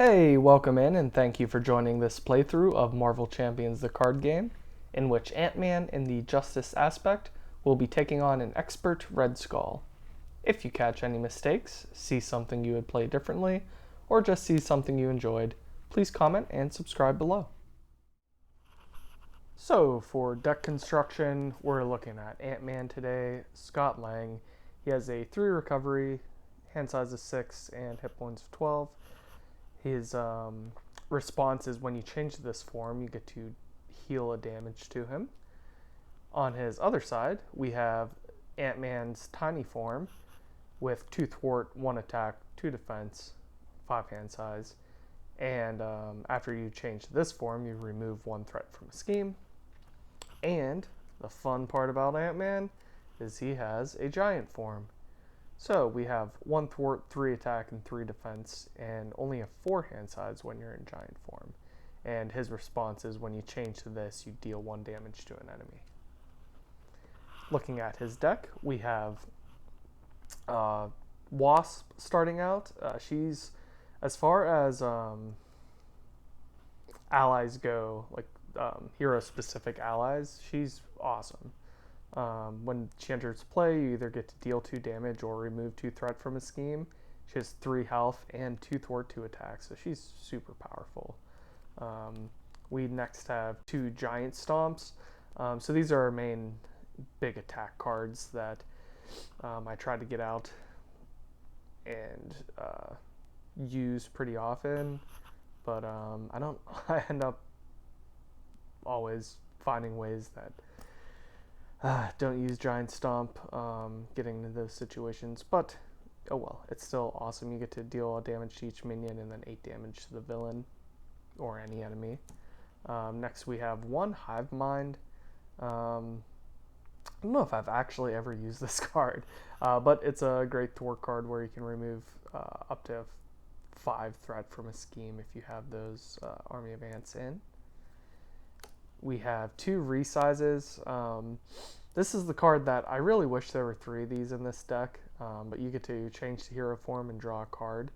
Hey, welcome in and thank you for joining this playthrough of Marvel Champions the card game, in which Ant-Man in the Justice aspect will be taking on an expert Red Skull. If you catch any mistakes, see something you would play differently, or just see something you enjoyed, please comment and subscribe below. So, for deck construction, we're looking at Ant-Man today, Scott Lang. He has a 3 recovery, hand size of 6, and hit points of 12. His response is when you change this form, you get to heal a damage to him. On his other side, we have Ant-Man's tiny form with 2 thwart, 1 attack, 2 defense, 5 hand size. And after you change this form, you remove 1 threat from a scheme. And the fun part about Ant-Man is he has a giant form. So we have 1 thwart, 3 attack, and 3 defense, and only a 4 hand size when you're in giant form. And his response is when you change to this, you deal 1 damage to an enemy. Looking at his deck, we have Wasp starting out. She's, as far as allies go, like hero-specific allies, she's awesome. When she enters play, you either get to deal 2 damage or remove 2 threat from a scheme. She has 3 health and 2 thwart, 2 attack, so she's super powerful. We next have 2 giant stomps. So these are our main big attack cards that I try to get out and use pretty often, but I don't. I end up always finding ways that don't use Giant Stomp, getting into those situations, but oh well, it's still awesome. You get to deal damage to each minion and then 8 damage to the villain or any enemy. Next we have 1 Hive Mind. I don't know if I've actually ever used this card, but it's a great thwart card where you can remove up to 5 threat from a scheme if you have those Army of Ants in. We have 2 resizes. This is the card that I really wish there were 3 of these in this deck, but you get to change to hero form and draw a card.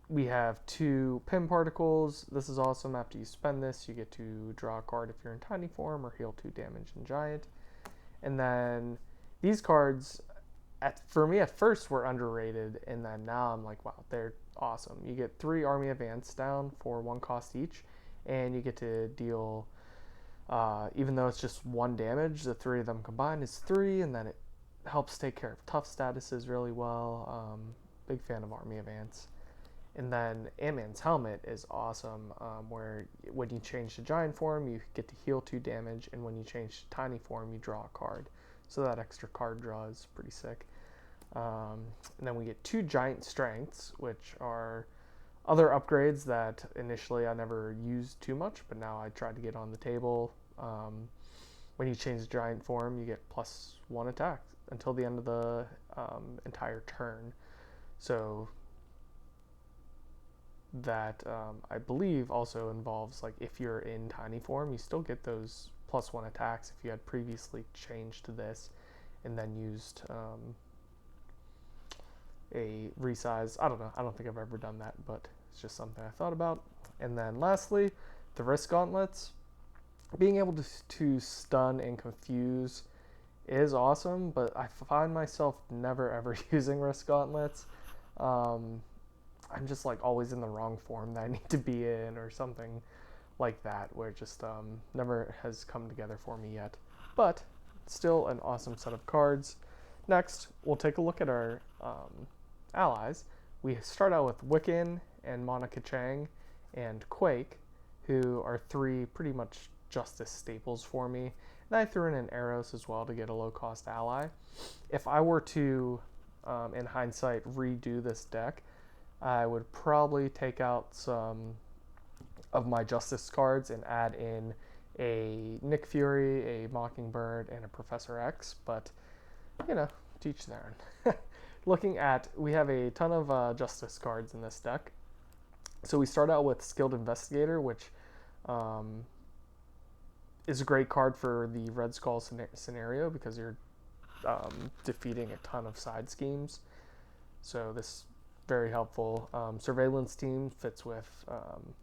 We have 2 Pin Particles. This is awesome. After you spend this, you get to draw a card if you're in tiny form or heal 2 damage in giant. And then these cards, for me at first, were underrated, and then now I'm like, wow, they're awesome. You get 3 Army of Ants down for 1 cost each, and you get to deal, even though it's just 1 damage, the 3 of them combined is 3, and then it helps take care of tough statuses really well. Big fan of Army of Ants. And then Ant-Man's helmet is awesome, where when you change to giant form, you get to heal 2 damage, and when you change to tiny form, you draw a card. So that extra card draw is pretty sick. And then we get 2 giant strengths, which are other upgrades that initially I never used too much, but now I try to get on the table. When you change the giant form, you get +1 attack until the end of the entire turn. So that I believe also involves, like, if you're in tiny form, you still get those +1 attacks if you had previously changed to this and then used a resize. I don't know. I don't think I've ever done that, but it's just something I thought about. And then lastly, the Risk Gauntlets. Being able to stun and confuse is awesome, but I find myself never ever using Risk Gauntlets. I'm just like always in the wrong form that I need to be in or something like that, where it just never has come together for me yet. But still an awesome set of cards. Next, we'll take a look at our allies. We start out with Wiccan and Monica Chang and Quake, who are 3 pretty much Justice staples for me. And I threw in an Eros as well to get a low-cost ally. If I were to, in hindsight, redo this deck, I would probably take out some of my Justice cards and add in a Nick Fury, a Mockingbird, and a Professor X, but, you know, teach their own. Looking at, we have a ton of Justice cards in this deck. So we start out with Skilled Investigator, which is a great card for the Red Skull scenario because you're defeating a ton of side schemes. So this very helpful. Surveillance team fits with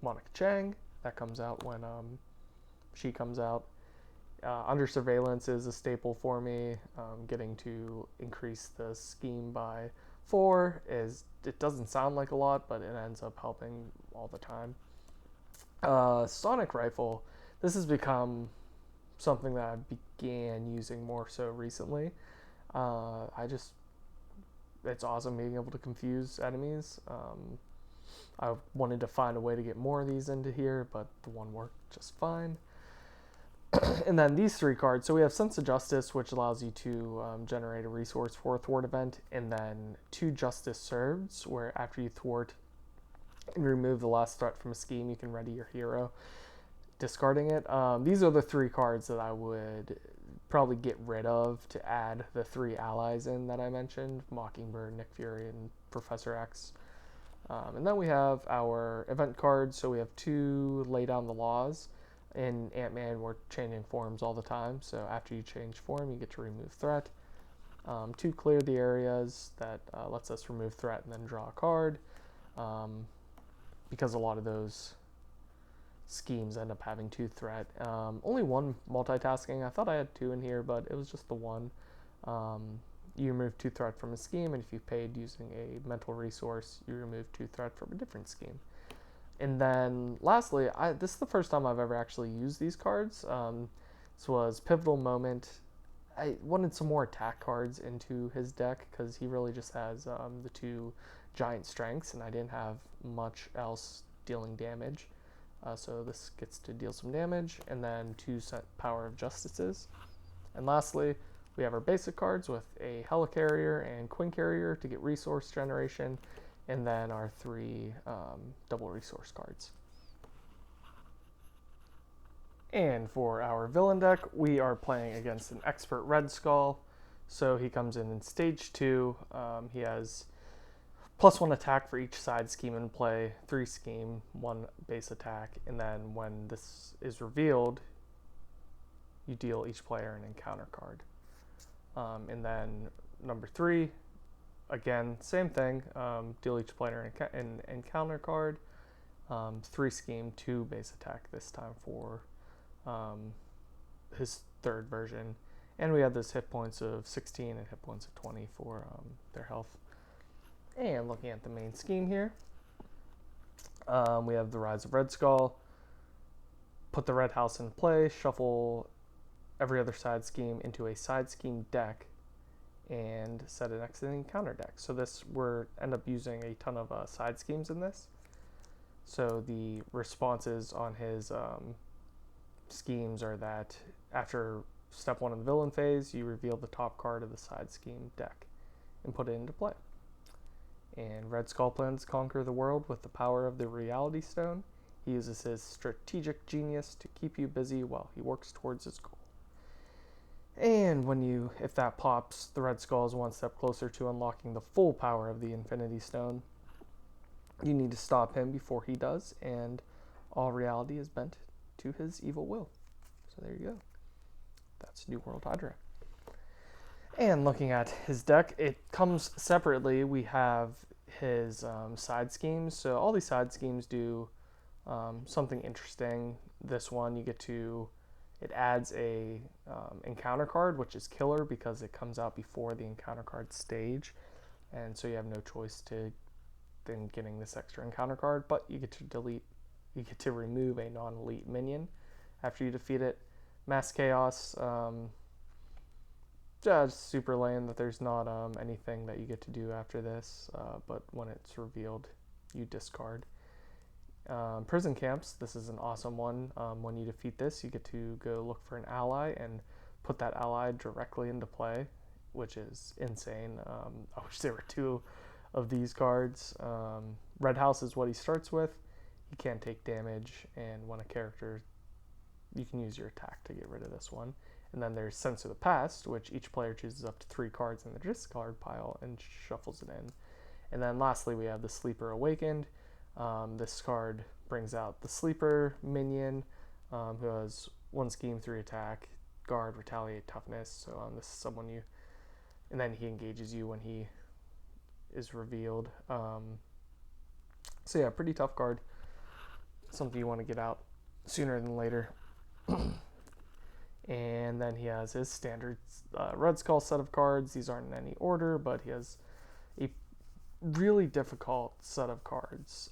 Monica Chang. That comes out when she comes out. Under surveillance is a staple for me. Getting to increase the scheme by 4 is, it doesn't sound like a lot, but it ends up helping all the time. Sonic rifle. This has become something that I began using more so recently. It's awesome being able to confuse enemies. I wanted to find a way to get more of these into here, but the one worked just fine. And then these 3 cards. So we have Sense of Justice, which allows you to generate a resource for a thwart event, and then 2 Justice Serveds, where after you thwart and remove the last threat from a scheme, you can ready your hero, discarding it. These are the 3 cards that I would probably get rid of to add the 3 allies in that I mentioned: Mockingbird, Nick Fury, and Professor X. And then we have our event cards. So we have 2 Lay Down the Laws. In Ant-Man, we're changing forms all the time, so after you change form, you get to remove threat. 2 Clear the Areas, that lets us remove threat and then draw a card, because a lot of those schemes end up having 2 threat. Only 1 multitasking. I thought I had 2 in here, but it was just the 1. You remove 2 threat from a scheme, and if you paid using a mental resource, you remove 2 threat from a different scheme. And then lastly, this is the first time I've ever actually used these cards. This was Pivotal Moment. I wanted some more attack cards into his deck because he really just has the 2 giant strengths, and I didn't have much else dealing damage. So this gets to deal some damage, and then 2 Power of Justices. And lastly, we have our basic cards with a Helicarrier and Queen Carrier to get resource generation, and then our 3 double resource cards. And for our villain deck, we are playing against an expert Red Skull. So he comes in stage 2. He has +1 attack for each side scheme in play, 3 scheme, 1 base attack, and then when this is revealed, you deal each player an encounter card. And then number 3, again, same thing. Deal each player an encounter card. 3 scheme, 2 base attack this time for his 3rd version. And we have this hit points of 16 and hit points of 20 for their health. And looking at the main scheme here, we have the Rise of Red Skull. Put the red house in play, shuffle every other side scheme into a side scheme deck, and set it next to the encounter deck. So this, we're end up using a ton of side schemes in this. So the responses on his schemes are that after step 1 of the villain phase, you reveal the top card of the side scheme deck and put it into play. And Red Skull plans to conquer the world with the power of the Reality Stone. He uses his strategic genius to keep you busy while he works towards his goal. And if that pops, the Red Skull is 1 step closer to unlocking the full power of the Infinity Stone. You need to stop him before he does, and all reality is bent to his evil will. So there you go. That's New World Hydra. And looking at his deck, it comes separately. We have his side schemes. So all these side schemes do something interesting. This one, it adds a encounter card, which is killer because it comes out before the encounter card stage. And so you have no choice than getting this extra encounter card, but you get to remove a non-elite minion after you defeat it. Mass Chaos, just super lame that there's not anything that you get to do after this, but when it's revealed, you discard. Prison Camps, this is an awesome one. When you defeat this, you get to go look for an ally and put that ally directly into play, which is insane. I wish there were 2 of these cards. Red House is what he starts with. He can't take damage, and when a character, you can use your attack to get rid of this one. And then there's Sense of the Past, which each player chooses up to 3 cards in the discard pile and shuffles it in. And then lastly, we have the Sleeper Awakened. This card brings out the Sleeper minion, who has 1 scheme, 3 attack, guard, retaliate, toughness. So this is someone and then he engages you when he is revealed. So yeah, pretty tough card. Something you want to get out sooner than later. And then he has his standard Red Skull set of cards. These aren't in any order, but he has a really difficult set of cards.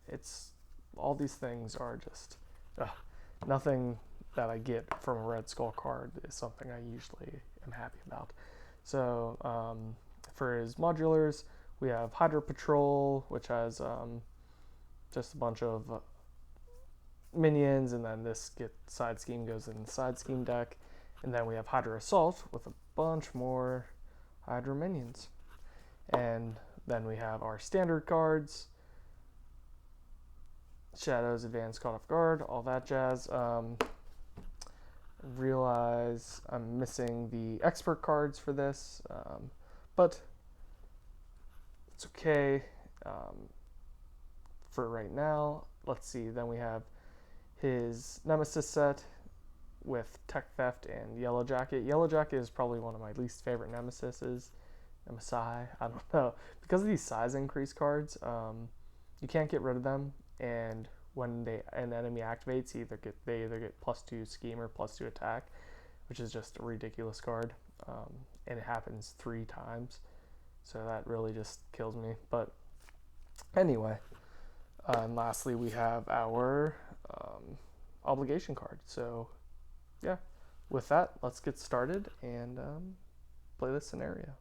It's all these things are just nothing that I get from a Red Skull card is something I usually am happy about. So for his modulars, we have Hydra Patrol, which has just a bunch of minions, and then this side scheme goes in the side scheme deck. And then we have Hydra Assault with a bunch more Hydra minions. And then we have our standard cards, Shadows, Advanced, Caught Off Guard, all that jazz. Realize I'm missing the expert cards for this, but it's okay for right now. Let's see, then we have his Nemesis set with Tech Theft and Yellow Jacket. Yellow Jacket is probably one of my least favorite Nemesises. Nemesi, I don't know. Because of these size increase cards, you can't get rid of them, and when an enemy activates, they either get +2 scheme or +2 attack, which is just a ridiculous card, and it happens 3 times, so that really just kills me. But anyway, and lastly we have our obligation card. So yeah, with that, let's get started and play this scenario.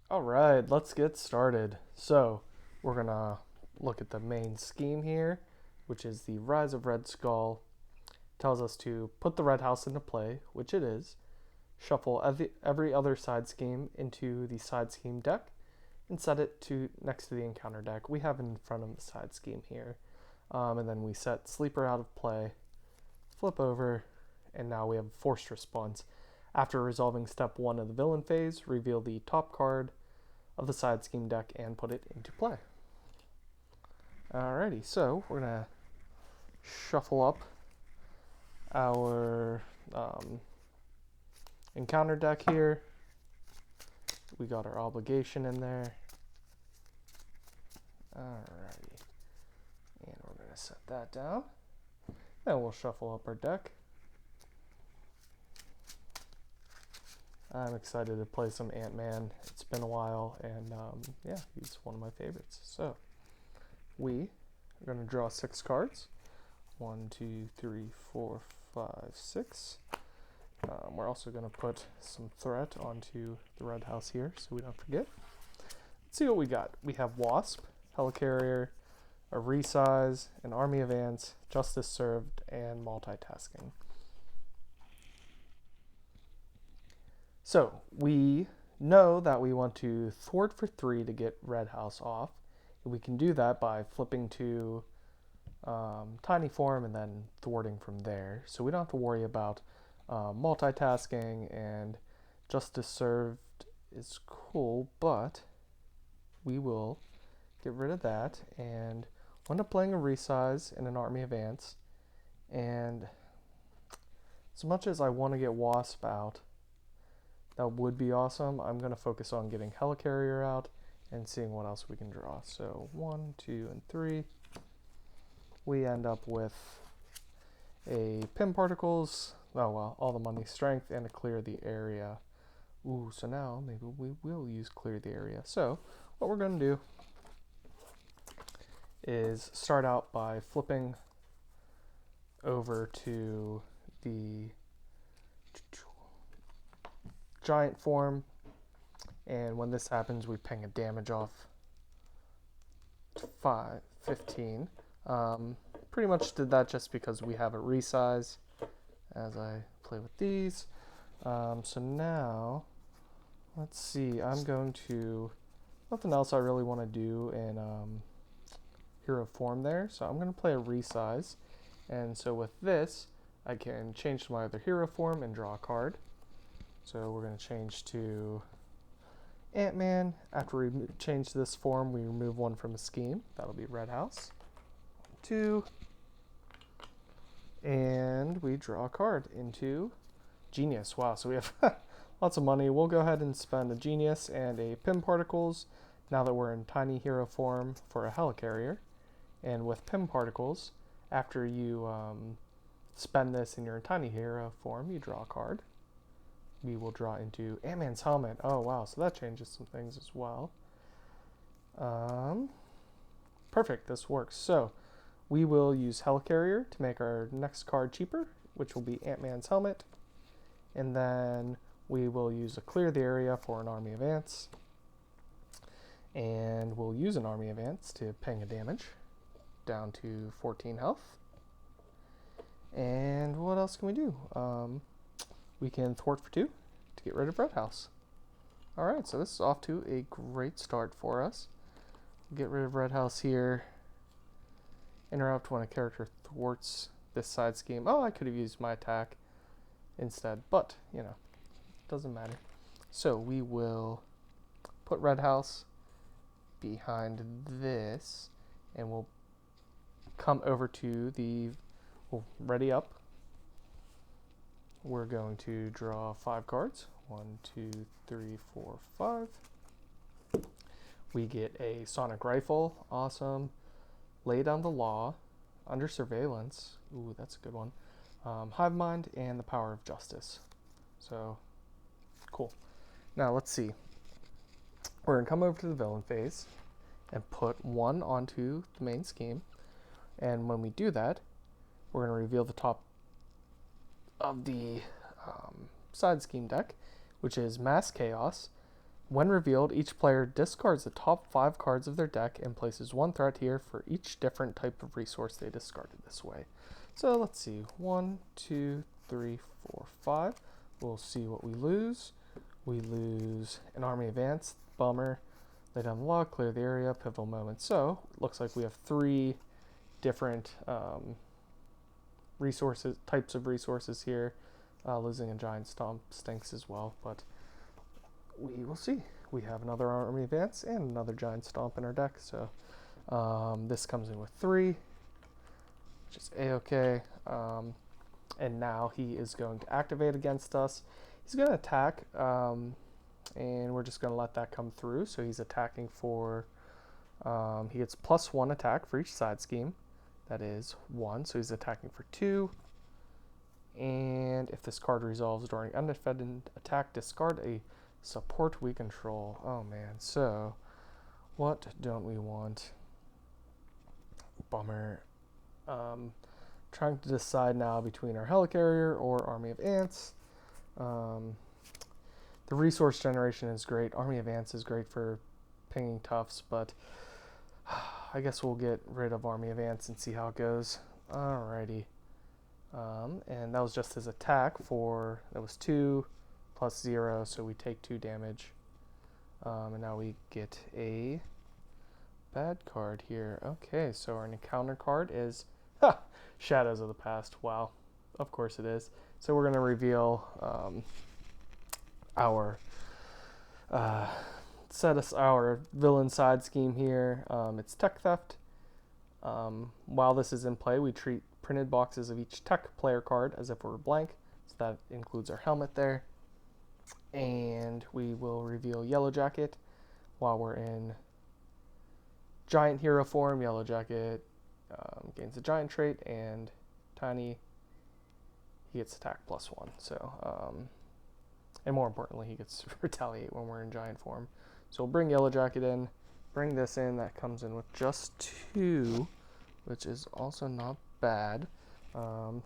All right, let's get started. So we're gonna look at the main scheme here, which is the Rise of Red Skull. It tells us to put the red house into play, which it is, shuffle every other side scheme into the side scheme deck, and set it to next to the encounter deck we have in front of the side scheme here. And then we set Sleeper out of play, flip over, and now we have Forced Response. After resolving step 1 of the villain phase, reveal the top card of the side scheme deck and put it into play. Alrighty, so we're gonna shuffle up our encounter deck here. We got our obligation in there. Alrighty, and we're gonna set that down. Then we'll shuffle up our deck. I'm excited to play some Ant-Man. It's been a while, and yeah, he's one of my favorites. So we are going to draw 6 cards. 1, 2, 3, 4, 5, 6. We're also going to put some threat onto the red house here so we don't forget. Let's see what we got. We have Wasp, Helicarrier, a Resize, an Army of Ants, Justice Served, and Multitasking. So we know that we want to thwart for 3 to get red house off. We can do that by flipping to tiny form and then thwarting from there. So we don't have to worry about multitasking, and Justice Served is cool, but we will get rid of that and wind up playing a Resize and an Army of Ants. And as much as I want to get Wasp out, that would be awesome. I'm going to focus on getting Helicarrier out and seeing what else we can draw. So 1, 2, and 3. We end up with a Pim Particles, all the money strength, and a Clear the Area. Ooh, so now maybe we will use Clear the Area. So what we're going to do is start out by flipping over to the giant form, and when this happens we ping a damage off 15. Pretty much did that just because we have a Resize as I play with these. So now let's see, I'm going to, nothing else I really want to do in hero form there, so I'm going to play a Resize, and so with this I can change to my other hero form and draw a card. So we're going to change to Ant-Man. After we change this form, we remove 1 from a scheme. That'll be red house. 2. And we draw a card into Genius. Wow, so we have lots of money. We'll go ahead and spend a Genius and a Pim Particles now that we're in Tiny Hero form for a Helicarrier. And with Pim Particles, after you spend this in your Tiny Hero form, you draw a card. We will draw into Ant-Man's Helmet. Oh, wow. So that changes some things as well. Perfect. This works. So we will use Helicarrier to make our next card cheaper, which will be Ant-Man's Helmet. And then we will use a Clear the Area for an Army of Ants. And we'll use an Army of Ants to ping a damage down to 14 health. And what else can we do? We can thwart for 2 to get rid of Red House. Alright, so this is off to a great start for us. Get rid of Red House here. Interrupt when a character thwarts this side scheme. Oh, I could have used my attack instead, but, you know, doesn't matter. So we will put Red House behind this, and we'll come over to we'll ready up. We're going to draw 5 cards. 1, 2, 3, 4, 5. We get a Sonic Rifle. Awesome. Lay Down the Law. Under Surveillance. Ooh, that's a good one. Hive Mind and the Power of Justice. So, cool. Now, let's see. We're going to come over to the villain phase and put 1 onto the main scheme. And when we do that, we're going to reveal the top of the side scheme deck, which is Mass Chaos. When revealed, each player discards the top 5 cards of their deck and places 1 threat here for each different type of resource they discarded this way. So let's see, 1, 2, 3, 4, 5. We'll see what we lose. We lose an Army of Ants, bummer. Lay Down the Law, Clear the Area, Pivotal Moment. So it looks like we have 3 different types of resources here. Losing a Giant Stomp stinks as well, but we will see. We have another Army of Ants and another Giant Stomp in our deck, so this comes in with 3, which is A-okay. And now he is going to activate against us. He's going to attack, and we're just going to let that come through. So he's attacking for, he gets +1 attack for each side scheme. That is 1, so he's attacking for 2. And if this card resolves during undefended attack, discard a support we control. Oh man, so what don't we want? Bummer. Trying to decide now between our Helicarrier or Army of Ants. The resource generation is great. Army of Ants is great for pinging toughs, but I guess we'll get rid of Army of Ants and see how it goes. Alrighty. And that was just his attack that was 2 plus 0, so we take 2 damage. And now we get a bad card here. Okay, so our encounter card is Shadows of the Past. Wow, of course it is. So we're going to reveal our villain side scheme here. It's Tech Theft. While this is in play, we treat printed boxes of each tech player card as if it were blank, so that includes our helmet there. And we will reveal Yellow Jacket while we're in Giant Hero form. Yellow Jacket gains a Giant trait, and Tiny, he gets attack +1. So, and more importantly, he gets Retaliate when we're in Giant form. So we'll bring Yellow Jacket in, bring this in. That comes in with just 2, which is also not bad. And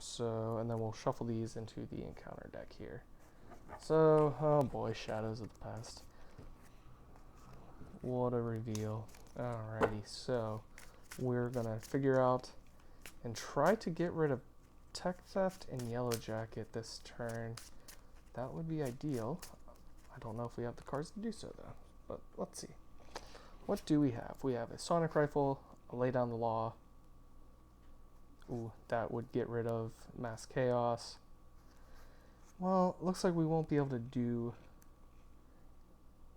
then we'll shuffle these into the encounter deck here. So, oh boy, Shadows of the Past. What a reveal. Alrighty, so we're gonna figure out and try to get rid of Tech Theft and Yellow Jacket this turn. That would be ideal. I don't know if we have the cards to do so though, but let's see. What do we have? We have a Sonic Rifle, a Lay Down the Law. Ooh, that would get rid of Mass Chaos. Well, looks like we won't be able to do...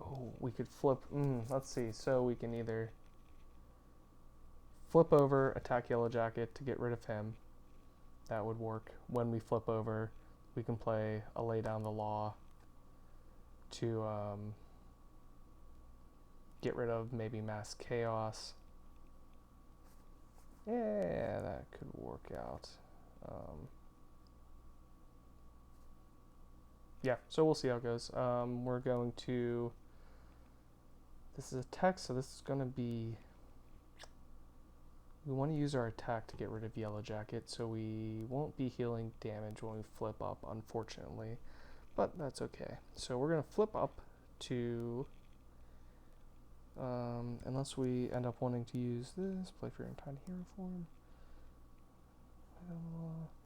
Oh, we could flip... let's see. So we can either flip over, attack Yellow Jacket to get rid of him. That would work. When we flip over, we can play a Lay Down the Law to get rid of maybe Mass Chaos. Yeah, that could work out. Yeah, so we'll see how it goes. We're going to... This is a tech, so this is going to be... We want to use our attack to get rid of Yellow Jacket, so we won't be healing damage when we flip up, unfortunately. But that's okay. So we're going to flip up to... unless we end up wanting to use this, play for your entire hero form.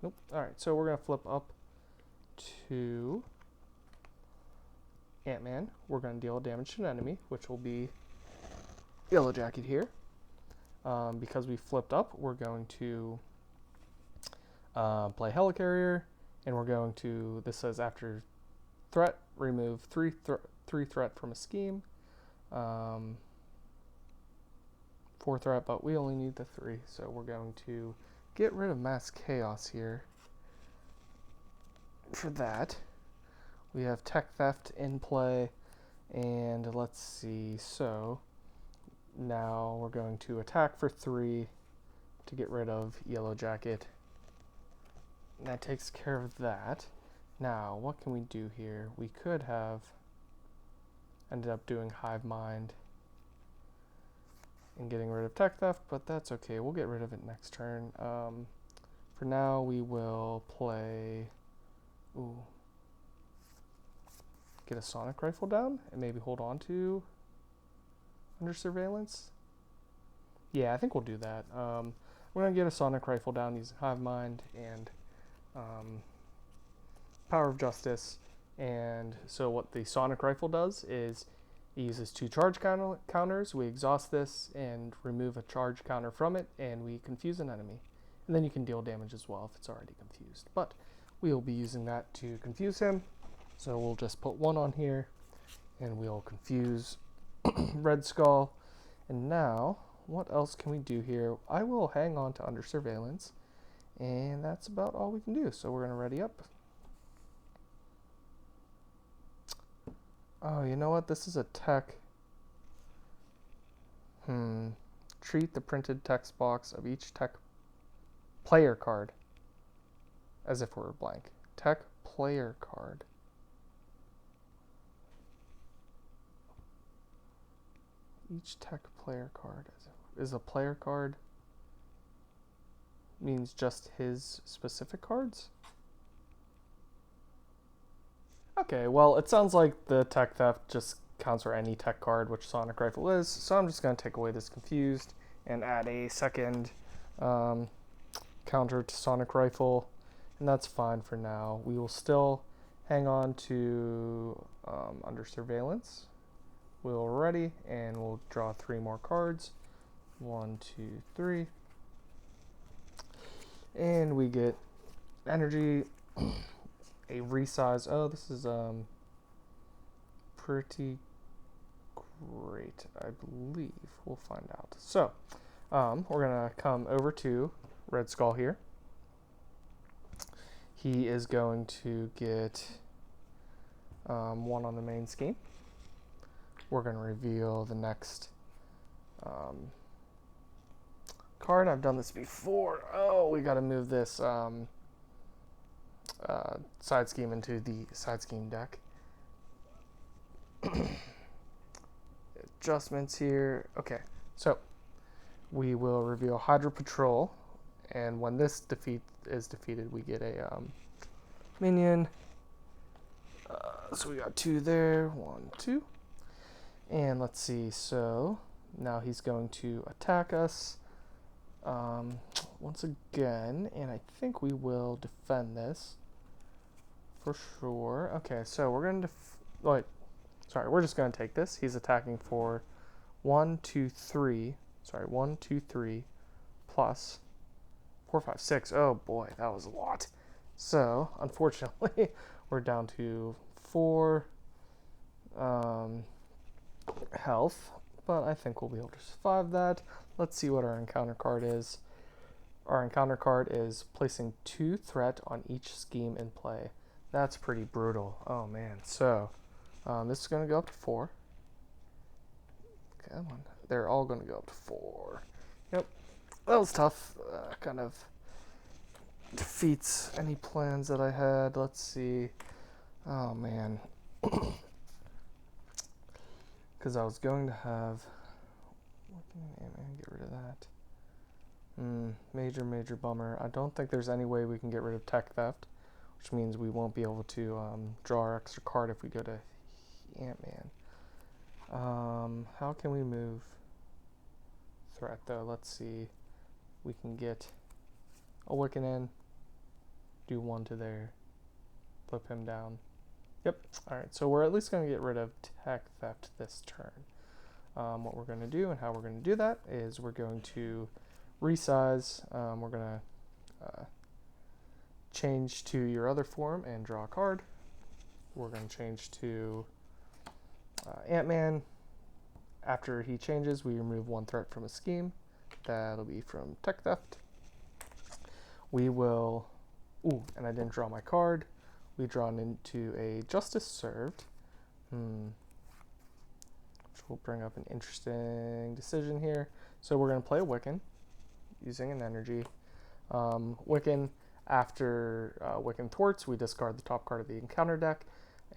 Nope. Alright, so we're going to flip up to Ant-Man. We're going to deal damage to an enemy, which will be Yellow Jacket here. Because we flipped up, we're going to play Helicarrier, and we're going to, this says after threat, remove three threat from a scheme. 4 threat, but we only need the 3, so we're going to get rid of Mass Chaos here. For that, we have Tech Theft in play, and let's see, so now we're going to attack for 3 to get rid of Yellow Jacket. And that takes care of that. Now, what can we do here? We could have ended up doing Hive Mind and getting rid of Tech Theft, but that's okay. We'll get rid of it next turn. For now, we will play... Ooh. Get a Sonic Rifle down and maybe hold on to Under Surveillance. Yeah, I think we'll do that. We're going to get a Sonic Rifle down using Hive Mind and Power of Justice. And so what the Sonic Rifle does is it uses 2 charge counters. We exhaust this and remove a charge counter from it, and we confuse an enemy. And then you can deal damage as well if it's already confused. But we'll be using that to confuse him. So we'll just put 1 on here, and we'll confuse Red Skull. And now, what else can we do here? I will hang on to Under Surveillance, and that's about all we can do. So we're going to ready up. Oh, you know what? This is a tech. Treat the printed text box of each tech player card as if it were blank. Tech player card. Each tech player card is a player card means just his specific cards? Okay, well, it sounds like the Tech Theft just counts for any tech card, which Sonic Rifle is, so I'm just going to take away this confused and add a second counter to Sonic Rifle, and that's fine for now. We will still hang on to Under Surveillance. We'll ready, and we'll draw 3 more cards. 1, 2, 3. And we get energy, a resize. Oh, this is pretty great, I believe. We'll find out. So, we're going to come over to Red Skull here. He is going to get 1 on the main scheme. We're going to reveal the next card. I've done this before. Oh, we got to move this side scheme into the side scheme deck. Adjustments here. Okay, so we will reveal Hydra Patrol, and when this is defeated, we get a minion. So we got 2 there. 1, 2. And let's see, so now he's going to attack us once again, and I think we will defend this for sure. Okay, so we're going to, we're just going to take this. He's attacking for 1, 2, 3, plus 4, 5, 6. Oh boy, that was a lot. So, unfortunately, we're down to 4 health, but I think we'll be able to survive that. Let's see what our encounter card is. Our encounter card is placing 2 threat on each scheme in play. That's pretty brutal. Oh man. So This is going to go up to 4. Come on. They're all going to go up to 4. Yep. That was tough. Kind of defeats any plans that I had. Let's see. Oh, man. Because I was going to have... Get rid of that. Major bummer. I don't think there's any way we can get rid of tech theft, which means we won't be able to draw our extra card if we go to Ant-Man. How can we move threat, though? Let's see. We can get a Wiccan in, do 1 to there, flip him down. Yep. Alright, so we're at least going to get rid of tech theft this turn. What we're going to do and how we're going to do that is we're going to resize. We're going to change to your other form and draw a card. We're going to change to Ant-Man. After he changes, we remove 1 threat from a scheme. That'll be from tech theft. We will... Ooh, and I didn't draw my card. We draw into a Justice Served. Which will bring up an interesting decision here. So we're going to play a Wiccan using an energy. Wiccan, after Wiccan thwarts, we discard the top card of the encounter deck,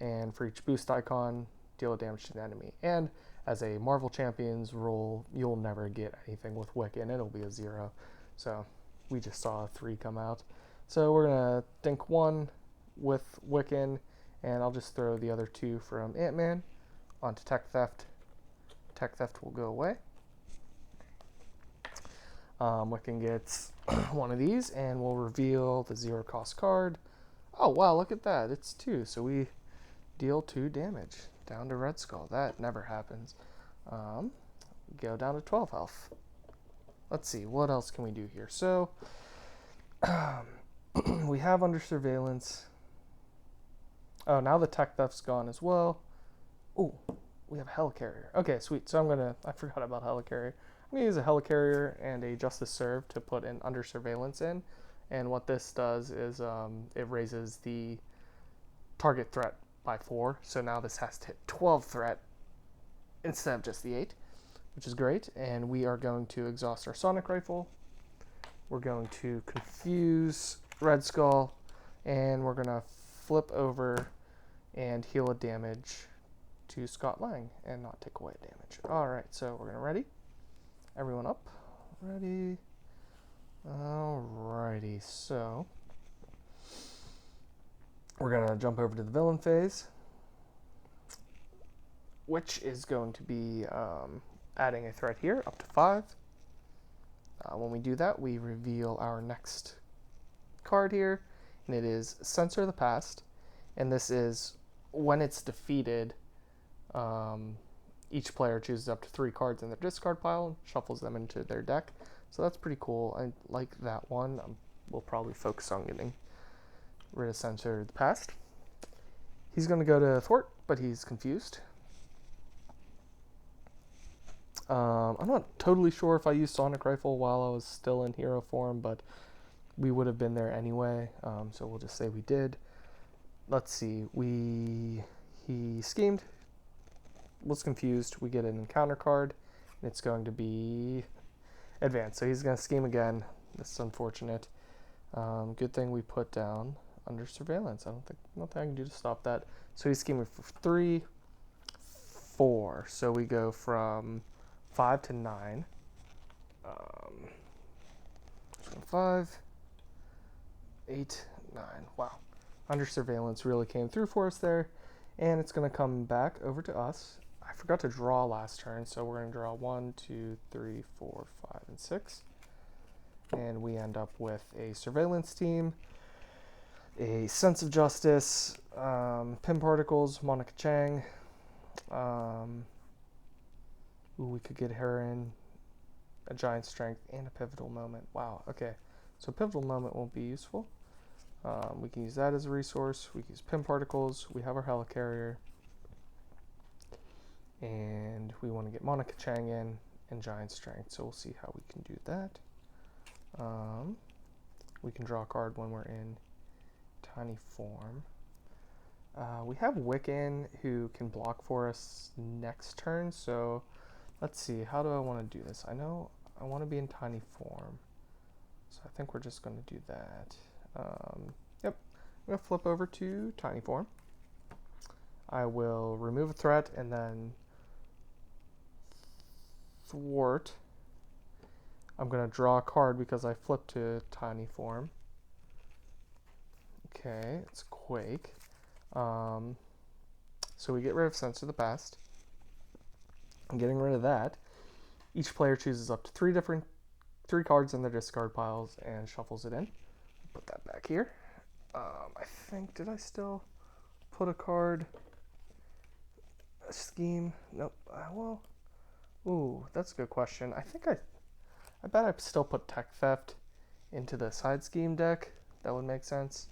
and for each boost icon, deal a damage to an enemy. And as a Marvel Champions rule, you'll never get anything with Wiccan. It'll be a 0. So we just saw a 3 come out. So we're going to think 1 with Wiccan, and I'll just throw the other 2 from Ant-Man onto Tech Theft. Tech Theft will go away. Wiccan gets 1 of these, and we'll reveal the 0 cost card. Oh, wow, look at that. It's 2, so we deal 2 damage down to Red Skull. That never happens. Go down to 12 health. Let's see, what else can we do here? So, we have under surveillance. Oh, now the tech theft's gone as well. Oh, we have a helicarrier. Okay, sweet. So I forgot about helicarrier. I'm going to use a helicarrier and a Justice Serve to put an under surveillance in. And what this does is it raises the target threat by 4. So now this has to hit 12 threat instead of just the 8, which is great. And we are going to exhaust our Sonic Rifle. We're going to confuse Red Skull, and we're going to flip over and heal a damage to Scott Lang and not take away damage. All right, so we're going to ready. Everyone up. Ready. Alrighty, so we're going to jump over to the villain phase, which is going to be adding a threat here up to 5. When we do that, we reveal our next card here, and it is Censor the Past. And this is when it's defeated, each player chooses up to 3 cards in their discard pile and shuffles them into their deck. So that's pretty cool. I like that one. We'll probably focus on getting rid of Censor the Past. He's going to go to Thwart, but he's confused. I'm not totally sure if I used Sonic Rifle while I was still in hero form, but we would have been there anyway, so we'll just say we did. Let's see, he schemed, was confused, we get an encounter card, and it's going to be advanced, so he's going to scheme again. This is unfortunate. Good thing we put down under surveillance. I don't think nothing I can do to stop that. So he's scheming for 3, 4, so we go from 5 to 9. 5, 8, 9. Wow. Under surveillance really came through for us there. And it's going to come back over to us. I forgot to draw last turn, so we're going to draw 1, 2, 3, 4, 5, and 6. And we end up with a surveillance team, a sense of justice, Pim Particles, Monica Chang. We could get her in, a giant strength, and a pivotal moment. Wow, okay. So pivotal moment won't be useful. We can use that as a resource. We can use Pim Particles. We have our helicarrier. And we want to get Monica Chang in and giant strength. So we'll see how we can do that. We can draw a card when we're in tiny form. We have Wiccan who can block for us next turn, so let's see. How do I want to do this? I know I want to be in tiny form, so I think we're just going to do that. Yep, I'm going to flip over to tiny form. I will remove a threat and then thwart. I'm going to draw a card because I flipped to tiny form. Okay, it's Quake. So we get rid of Sense of the Past. I'm getting rid of that. Each player chooses up to three cards in their discard piles and shuffles it in. Put that back here. I think, did I still put a card? A scheme? Nope. Well, ooh, that's a good question. I bet I still put Tech Theft into the side scheme deck. That would make sense.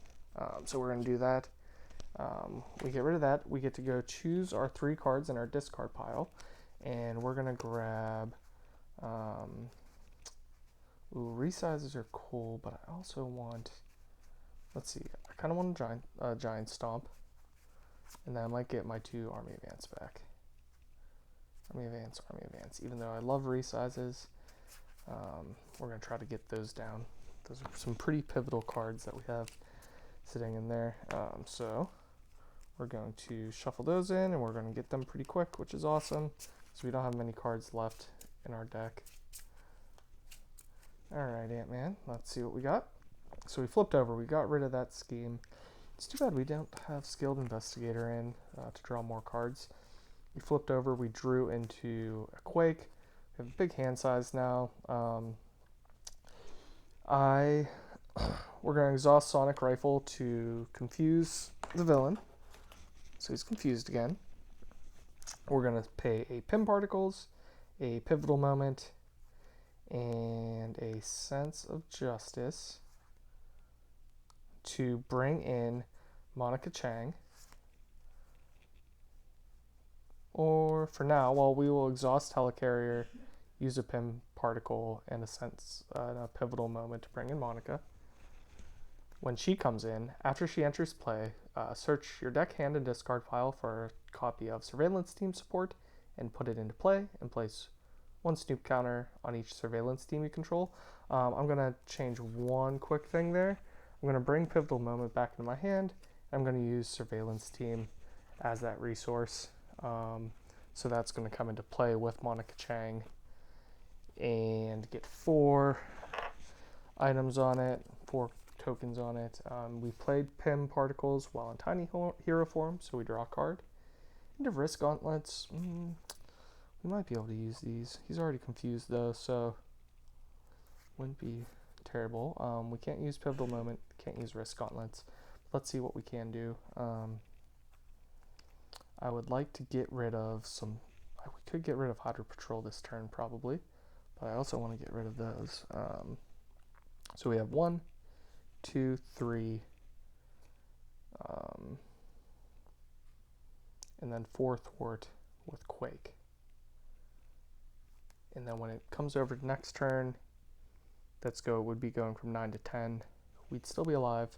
So we're going to do that. We get rid of that. We get to go choose our 3 cards in our discard pile. And we're going to grab... resizes are cool, but I also want... Let's see. I kind of want a giant stomp. And then I might get my 2 Army Advance back. Army Advance. Even though I love resizes, we're going to try to get those down. Those are some pretty pivotal cards that we have sitting in there. So we're going to shuffle those in, and we're going to get them pretty quick, which is awesome. So we don't have many cards left in our deck. Alright, Ant-Man, let's see what we got. So we flipped over. We got rid of that scheme. It's too bad we don't have Skilled Investigator in to draw more cards. We flipped over. We drew into a Quake. We have a big hand size now. We're going to exhaust Sonic Rifle to confuse the villain. So he's confused again. We're going to pay a Pim Particles, a Pivotal Moment, and a Sense of Justice to bring in Monica Chang. Or for now, while we will exhaust Helicarrier, use a Pim Particle and a Pivotal Moment to bring in Monica. When she comes in, after she enters play, search your deck, hand, and discard pile for a copy of Surveillance Team Support and put it into play and place 1 Snoop counter on each Surveillance Team you control. I'm going to change one quick thing there. I'm going to bring Pivotal Moment back into my hand. I'm going to use Surveillance Team as that resource. So that's going to come into play with Monica Chang and get 4 items on it, 4 tokens on it. We played Pim Particles while in Tiny Hero form, so we draw a card. End of Risk Gauntlets. We might be able to use these. He's already confused though, so wouldn't be terrible. We can't use Pivotal Moment, can't use Risk Gauntlets. Let's see what we can do. I would like to get rid of some... We could get rid of Hydro Patrol this turn probably, but I also want to get rid of those. So we have 1, 2, 3, and then 4 Thwart with Quake. And then when it comes over to next turn, would be going from 9 to 10. We'd still be alive.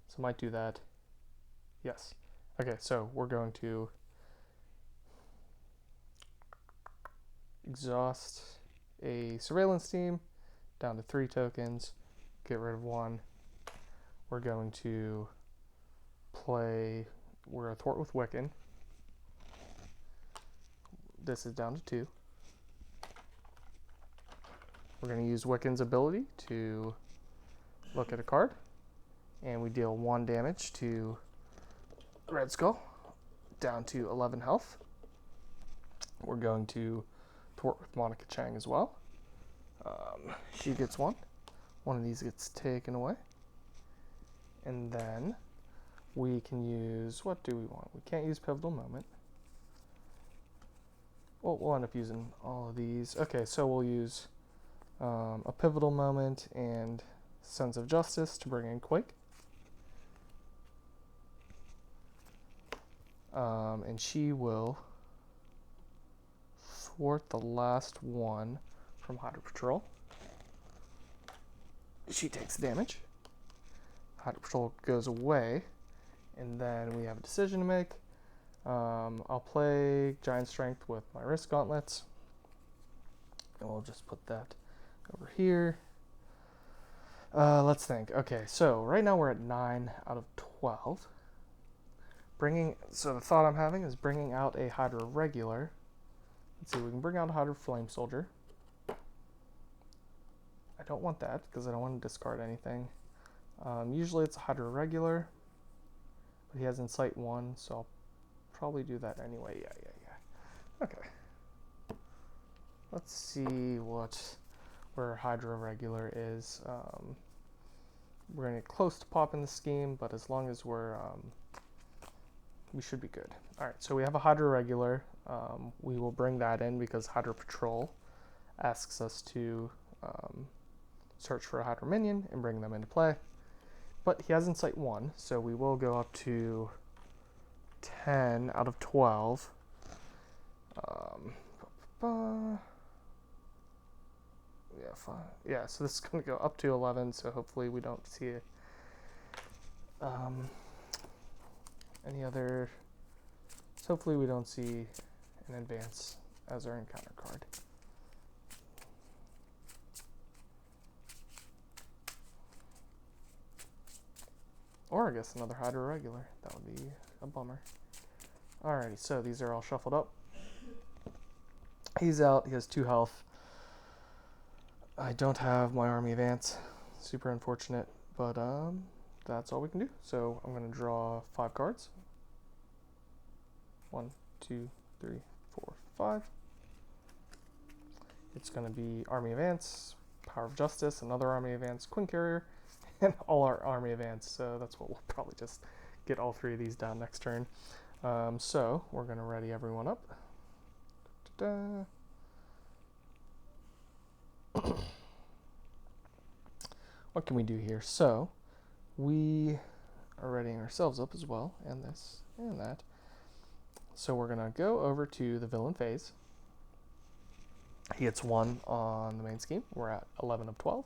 So might do that. Yes. Okay, so we're going to exhaust a Surveillance Team down to 3 tokens, get rid of 1. We're going to play, we're a Thwart with Wiccan. This is down to 2. We're going to use Wiccan's ability to look at a card, and we deal 1 damage to Red Skull, down to 11 health. We're going to Thwart with Monica Chang as well. She gets 1. One of these gets taken away. And then we can use, what do we want? We can't use Pivotal Moment. Well, we'll end up using all of these. Okay, so we'll use a Pivotal Moment and Sense of Justice to bring in Quake. And she will thwart the last one from Hydro Patrol. She takes damage. Hydro Patrol goes away. And then we have a decision to make. I'll play Giant Strength with my wrist gauntlets. And we'll just put that over here. Let's think. Okay, so right now we're at 9 out of 12. So the thought I'm having is bringing out a Hydra Regular. Let's see, we can bring out a Hydra Flame Soldier. I don't want that because I don't want to discard anything. Usually it's a Hydra Regular, but he has Incite 1, so I'll probably do that anyway. Yeah. Okay. Let's see where Hydra Regular is. We're going to get close to popping the scheme, but as long as we should be good. Alright, so we have a Hydra Regular. We will bring that in because Hydra Patrol asks us to search for a Hydra minion and bring them into play. But he has Incite 1, so we will go up to 10 out of 12. Yeah, fine. Yeah, so this is going to go up to 11, so hopefully we don't see any other... So hopefully we don't see an advance as our encounter card. Or I guess another Hydra Regular. That would be a bummer. Alrighty, so these are all shuffled up. He's out. He has 2 health. I don't have my army advance. Super unfortunate, but that's all we can do. So I'm going to draw 5 cards. 1, 2, 3, 4, 5. It's going to be Army Advance, Power of Justice, another Army Advance, Queen Carrier, and all our Army Advance. So that's what we'll probably just get all 3 of these down next turn. So we're going to ready everyone up. Da-da. What can we do here? So we are readying ourselves up as well, and this and that. So we're gonna go over to the villain phase. He gets 1 on the main scheme. We're at 11 of 12.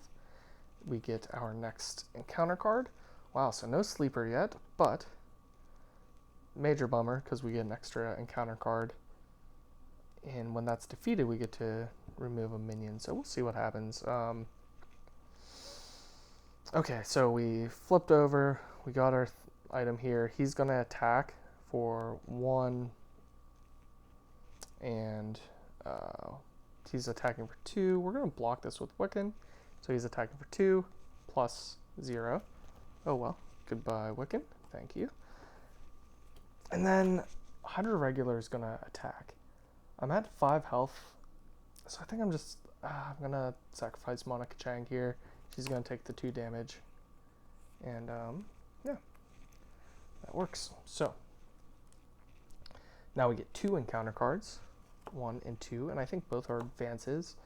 We get our next encounter card. Wow, so no sleeper yet, but major bummer because we get an extra encounter card. And when that's defeated, we get to remove a minion. So we'll see what happens. Okay, so we flipped over. We got our item here. He's going to attack for 1, and he's attacking for 2. We're going to block this with Wiccan. So he's attacking for 2 plus 0. Oh well, goodbye Wiccan. Thank you. And then Hydra Regular is going to attack. I'm at 5 health, so I think I'm going to sacrifice Monica Chang here. She's going to take the 2 damage, and yeah, that works. So now we get 2 encounter cards, 1 and 2, and I think both our advances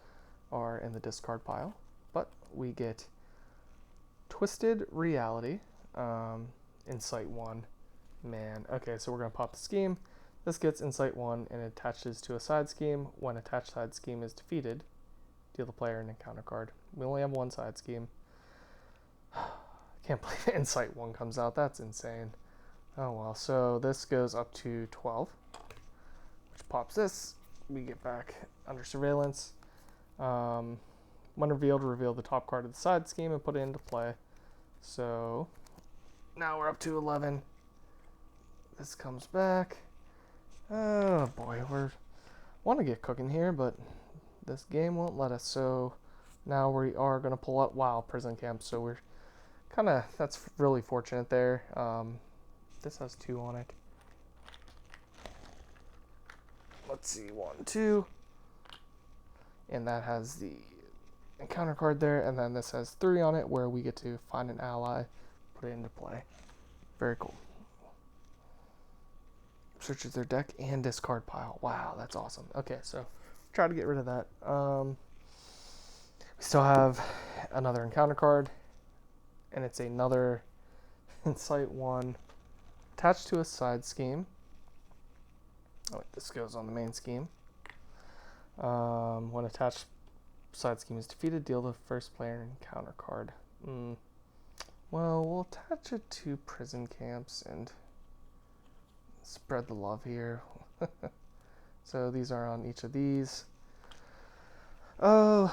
are in the discard pile, but we get Twisted Reality, Incite 1. Man, okay, so we're going to pop the scheme. This gets Incite 1 and it attaches to a side scheme. When attached side scheme is defeated, deal the player an encounter card. We only have 1 side scheme. Can't believe Incite 1 comes out. That's insane. Oh well, so this goes up to 12, which pops this. We get back under surveillance. When revealed, reveal the top card of the side scheme and put it into play. So now we're up to 11. This comes back. Oh boy, want to get cooking here, but this game won't let us. So now we are going to pull out, wow, prison camp. So we're that's really fortunate there. This has 2 on it. Let's see, 1, 2. And that has the encounter card there. And then this has 3 on it where we get to find an ally, put it into play. Very cool. Searches their deck and discard pile. Wow, that's awesome. Okay, so try to get rid of that. We still have another encounter card, and it's another Incite 1 attached to a side scheme. Oh, wait, this goes on the main scheme. When attached side scheme is defeated, deal the first player an encounter card. Well, we'll attach it to prison camps, and spread the love here. So these are on each of these. Oh,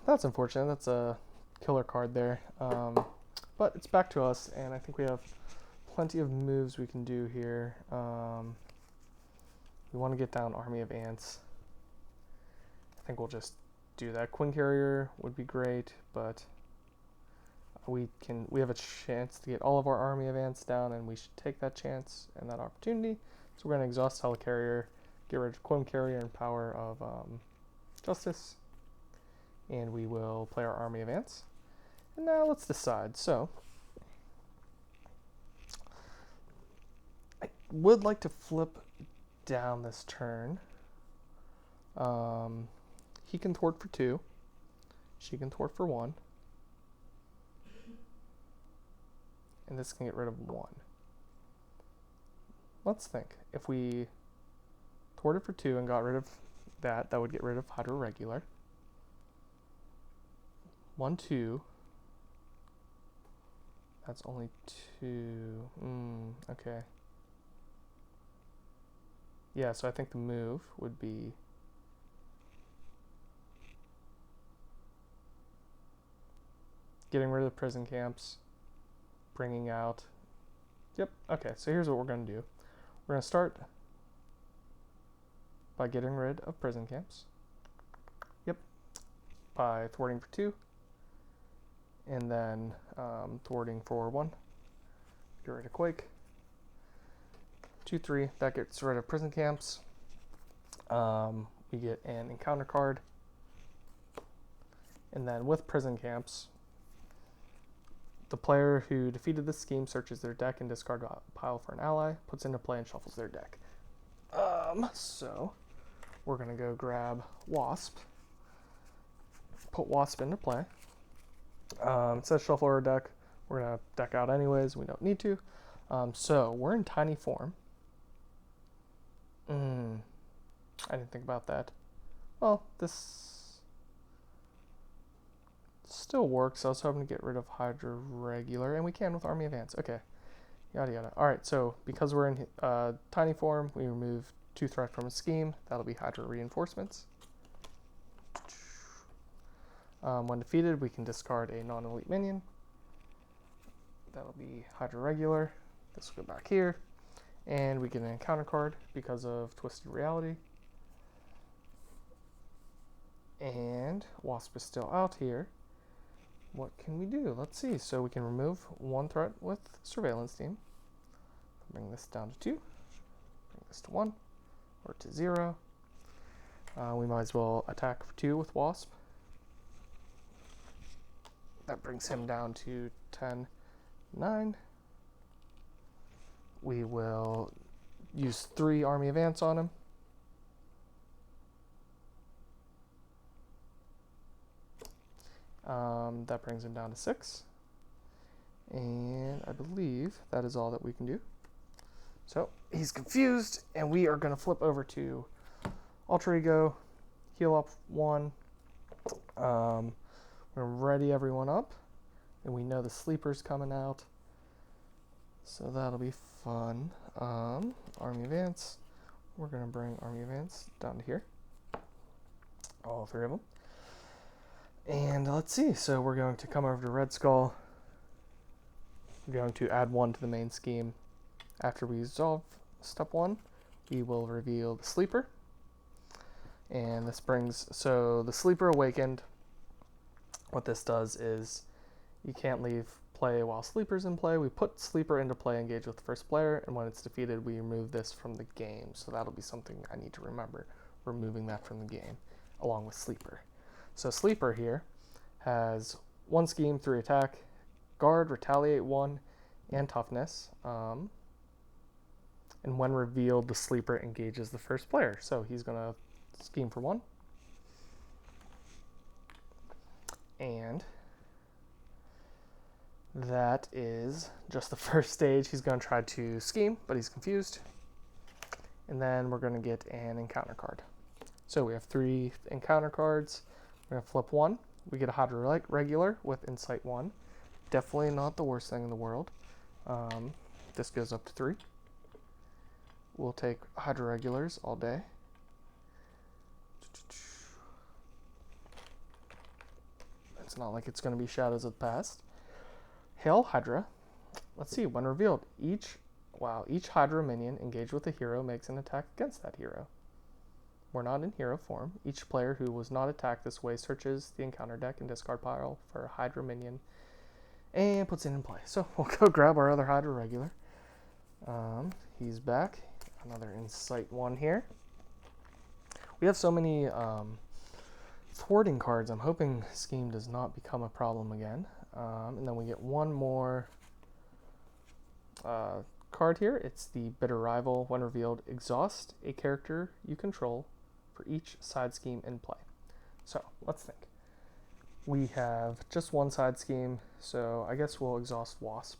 that's unfortunate. That's a killer card there. But it's back to us, and I think we have plenty of moves we can do here. We want to get down Army of Ants. I think we'll just do that. Queen Carrier would be great, but we have a chance to get all of our Army of Ants down, and we should take that chance and that opportunity. So we're going to exhaust Helicarrier, get rid of Queen Carrier and Power of Justice, and we will play our Army of Ants. And now let's decide. So I would like to flip down this turn. He can thwart for 2. She can thwart for 1. And this can get rid of 1. Let's think. If we thwarted for 2 and got rid of that, that would get rid of Hydra Regular. 1, 2. That's only 2. Okay. Yeah, so I think the move would be getting rid of the prison camps, bringing out... Yep, okay, so here's what we're going to do. We're going to start by getting rid of prison camps. Yep, by thwarting for 2, and then thwarting for 1. Get rid of Quake. 2, 3, that gets rid of prison camps. We get an encounter card. And then with prison camps, the player who defeated this scheme searches their deck and discards a pile for an ally, puts into play and shuffles their deck. So we're gonna go grab Wasp, put Wasp into play. It says shuffle our deck. We're gonna deck out anyways. We don't need to. So we're in tiny form. I didn't think about that. Well, this still works. I was hoping to get rid of Hydra Regular, and we can with Army of Ants. Okay, yada yada. Alright, so because we're in tiny form, we remove 2 threat from a scheme. That'll be Hydra Reinforcements. When defeated, we can discard a non-elite minion. That'll be Hydra Regular. This will go back here. And we get an encounter card because of Twisted Reality. And Wasp is still out here. What can we do? Let's see. So we can remove 1 threat with Surveillance Team. Bring this down to 2. Bring this to 1. Or to 0. We might as well attack for 2 with Wasp. That brings him down to 10, 9. We will use 3 Army of Ants on him. That brings him down to 6. And I believe that is all that we can do. So he's confused, and we are going to flip over to Alter Ego, heal up 1. We're ready everyone up, and we know the sleeper's coming out. So that'll be fun. Army of Ants. We're going to bring Army of Ants down to here. All 3 of them. And let's see. So we're going to come over to Red Skull. We're going to add 1 to the main scheme. After we resolve step 1, we will reveal the sleeper. And this brings... So the sleeper awakened. What this does is you can't leave play while Sleeper's in play. We put Sleeper into play, engage with the first player, and when it's defeated, we remove this from the game. So that'll be something I need to remember, removing that from the game, along with Sleeper. So Sleeper here has 1 scheme, 3 attack, guard, retaliate 1, and toughness. And when revealed, the Sleeper engages the first player. So he's going to scheme for 1. And that is just the first stage. He's going to try to scheme, but he's confused. And then we're going to get an encounter card. So we have 3 encounter cards. We're going to flip 1. We get a Hydra Regular with Incite 1. Definitely not the worst thing in the world. This goes up to 3. we'll take Hydra regulars all day. It's not like it's going to be Shadows of the Past. Hail Hydra. Let's see, when revealed, each Hydra minion engaged with a hero makes an attack against that hero. We're not in hero form. Each player who was not attacked this way searches the encounter deck and discard pile for a Hydra minion and puts it in play. So we'll go grab our other Hydra regular. He's back. Another Incite one here. We have so many thwarting cards. I'm hoping Scheme does not become a problem again. And then we get one more card here. It's the Bitter Rival. When revealed, exhaust a character you control for each side scheme in play. So let's think. We have just one side scheme, so I guess we'll exhaust Wasp.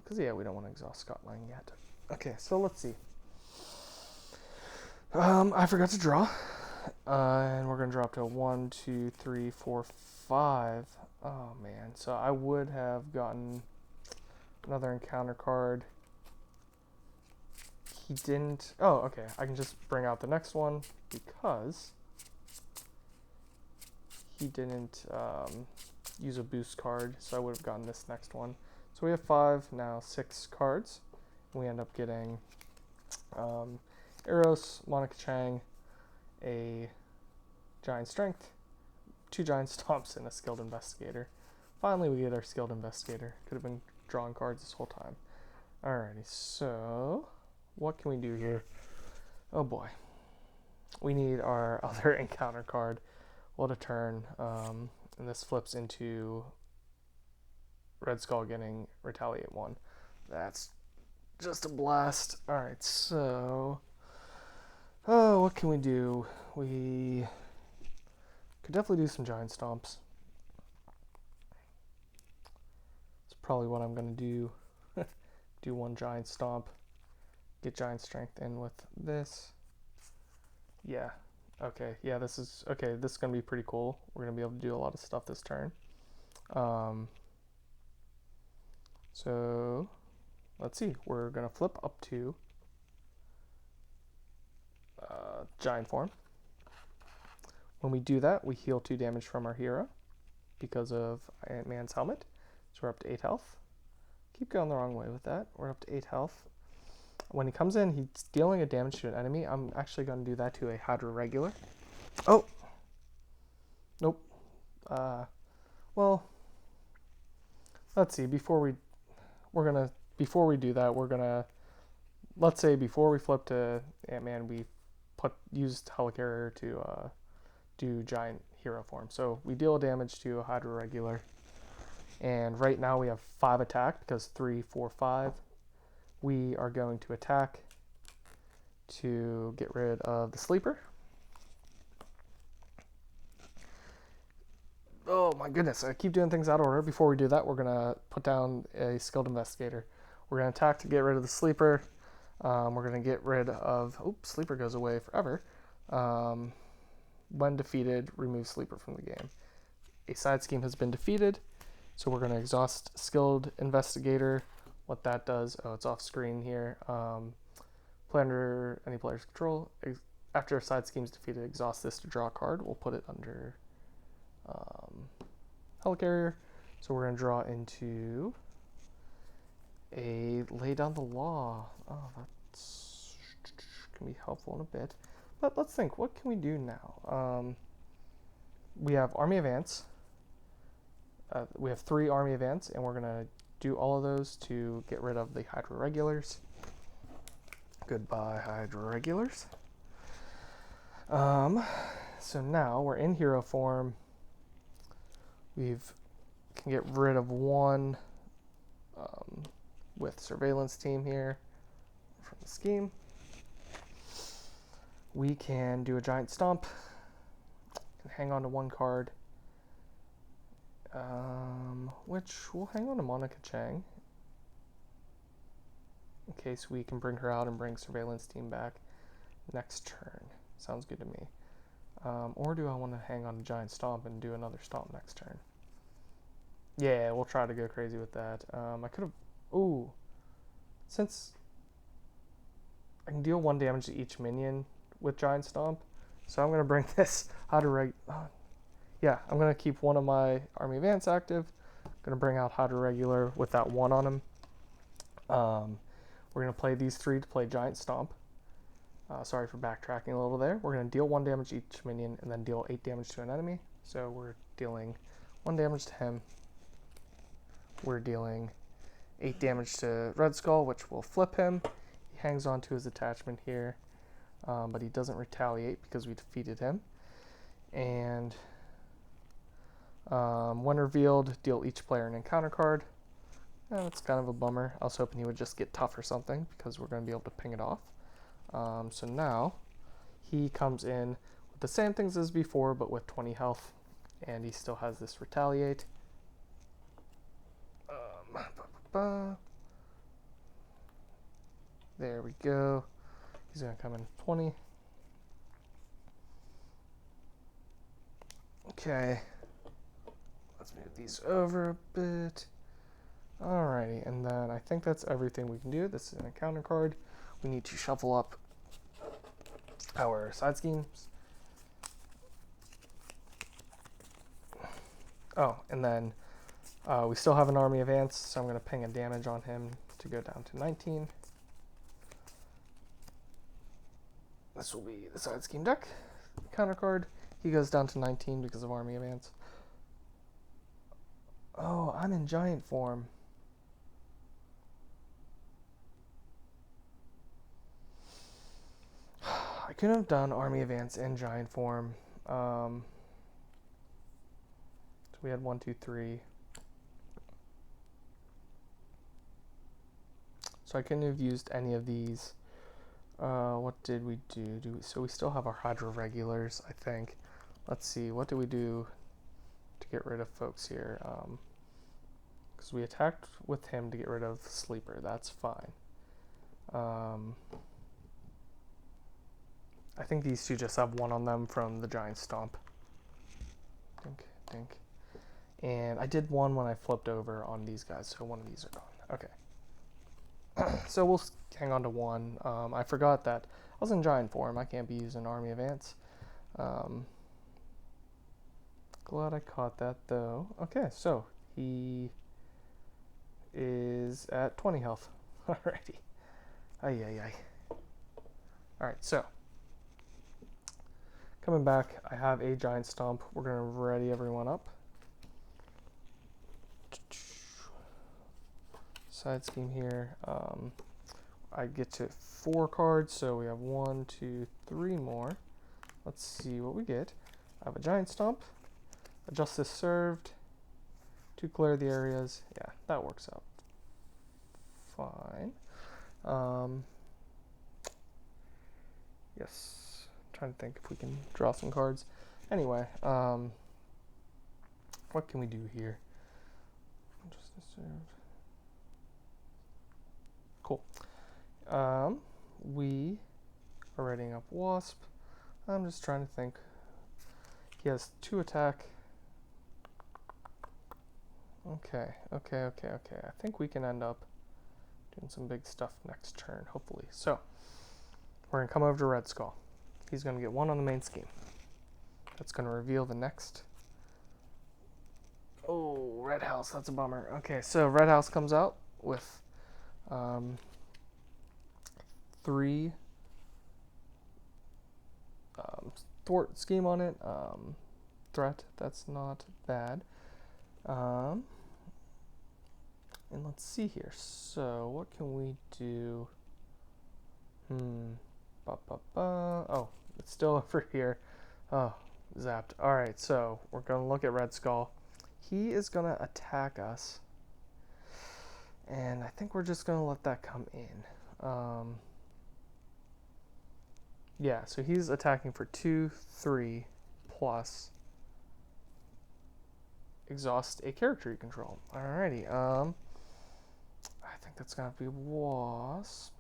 Because, yeah, we don't want to exhaust Scott Lang yet. Okay, so let's see. I forgot to draw. And we're going to drop to 1, 2, 3, 4, 5. Oh, man. So I would have gotten another encounter card. He didn't. Oh, okay. I can just bring out the next one because he didn't use a boost card. So I would have gotten this next one. So we have 5, now 6 cards. We end up getting Eros, Monica Chang, a Giant Strength, 2 Giant Stomps, and a Skilled Investigator. Finally, we get our Skilled Investigator. Could have been drawing cards this whole time. Alrighty, so what can we do here? Oh boy. We need our other encounter card. What a turn. And this flips into Red Skull getting Retaliate 1. That's just a blast. Alright, so what can we do? We could definitely do some Giant Stomps. It's probably what I'm going to do. Do one Giant Stomp. Get Giant Strength in with this. Yeah. Okay. Yeah, this is going to be pretty cool. We're going to be able to do a lot of stuff this turn. So let's see. We're going to flip up to Giant form. When we do that, we heal 2 damage from our hero because of Ant-Man's helmet. So we're up to 8 health. Keep going the wrong way with that. We're up to 8 health. When he comes in, he's dealing a damage to an enemy. I'm actually going to do that to a Hydra regular. Oh! Nope. Well, let's see. Before we do that, let's say before we flip to Ant-Man, we used Helicarrier to do Giant Hero form. So we deal damage to a Hydra regular. And right now we have 5 attack because 3, 4, 5. We are going to attack to get rid of the sleeper. Oh my goodness, I keep doing things out of order. Before we do that, we're going to put down a Skilled Investigator. We're going to attack to get rid of the sleeper. We're going to get rid of... Oops, sleeper goes away forever. When defeated, remove sleeper from the game. A side scheme has been defeated. So we're going to exhaust Skilled Investigator. What that does, it's off screen here. Play under any player's control. After a side scheme is defeated, exhaust this to draw a card. We'll put it under Helicarrier. So we're going to draw into a Lay Down the Law. Oh, that's can be helpful in a bit. But let's think, what can we do now? We have Army of Ants. We have 3 Army of Ants, and we're going to do all of those to get rid of the Hydra regulars. Goodbye, Hydra regulars. So now we're in hero form. We can get rid of 1 with Surveillance Team here from the scheme. We can do a Giant Stomp. Can hang on to 1 card. Which we'll hang on to Monica Chang in case we can bring her out and bring Surveillance Team back next turn. Sounds good to me. Or do I want to hang on to Giant Stomp and do another Stomp next turn? Yeah, we'll try to go crazy with that. I could have... Ooh. Since I can deal 1 damage to each minion with Giant Stomp. So I'm going to bring this I'm going to keep one of my Army of Ants active. I'm going to bring out Hydra Regular with that 1 on him. We're going to play these 3 to play Giant Stomp. Sorry for backtracking a little there. We're going to deal 1 damage to each minion and then deal 8 damage to an enemy. So we're dealing 1 damage to him. We're dealing 8 damage to Red Skull, which will flip him. He hangs on to his attachment here, but he doesn't retaliate because we defeated him. And when revealed, deal each player an encounter card. That's kind of a bummer. I was hoping he would just get tough or something because we're going to be able to ping it off. So now he comes in with the same things as before, but with 20 health, and he still has this retaliate. There we go. He's going to come in 20. Okay. Let's move these over a bit. Alrighty, and then I think that's everything we can do. This is an encounter card. We need to shuffle up our side schemes. Oh, and then we still have an Army of Ants, so I'm going to ping a damage on him to go down to 19. This will be the side scheme deck. Counter card. He goes down to 19 because of Army of Ants. Oh, I'm in giant form. I could have done Army of Ants in giant form. So we had 1, 2, 3. So I couldn't have used any of these. What did we do? So we still have our Hydra regulars, I think. Let's see, what do we do to get rid of folks here? Because we attacked with him to get rid of Sleeper. That's fine. I think these two just have 1 on them from the Giant Stomp. Dink, dink. And I did 1 when I flipped over on these guys, so 1 of these are gone. Okay. So we'll hang on to 1. I forgot that I was in giant form. I can't be using Army of Ants. Glad I caught that, though. Okay, so he is at 20 health. Alrighty. Ay, ay, ay. Alright, so coming back, I have a Giant Stomp. We're going to ready everyone up. Side scheme here. I get to 4 cards, so we have 1, 2, 3 more. Let's see what we get. I have a Giant Stomp, a Justice Served, 2 clear the areas. Yeah, that works out fine. Yes, I'm trying to think if we can draw some cards. Anyway, what can we do here? Justice Served. Cool. We are readying up Wasp. I'm just trying to think. He has 2 attack. Okay. I think we can end up doing some big stuff next turn, hopefully. So, we're going to come over to Red Skull. He's going to get 1 on the main scheme. That's going to reveal the next. Oh, Red House. That's a bummer. Okay, so Red House comes out with 3 thwart scheme on it. Threat. That's not bad. And let's see here. So, what can we do? Oh, it's still over here. Oh, zapped. Alright, so we're going to look at Red Skull. He is going to attack us. And I think we're just going to let that come in. Yeah, so he's attacking for 2, 3, plus exhaust a character you control. Alrighty, I think that's going to be Wasp.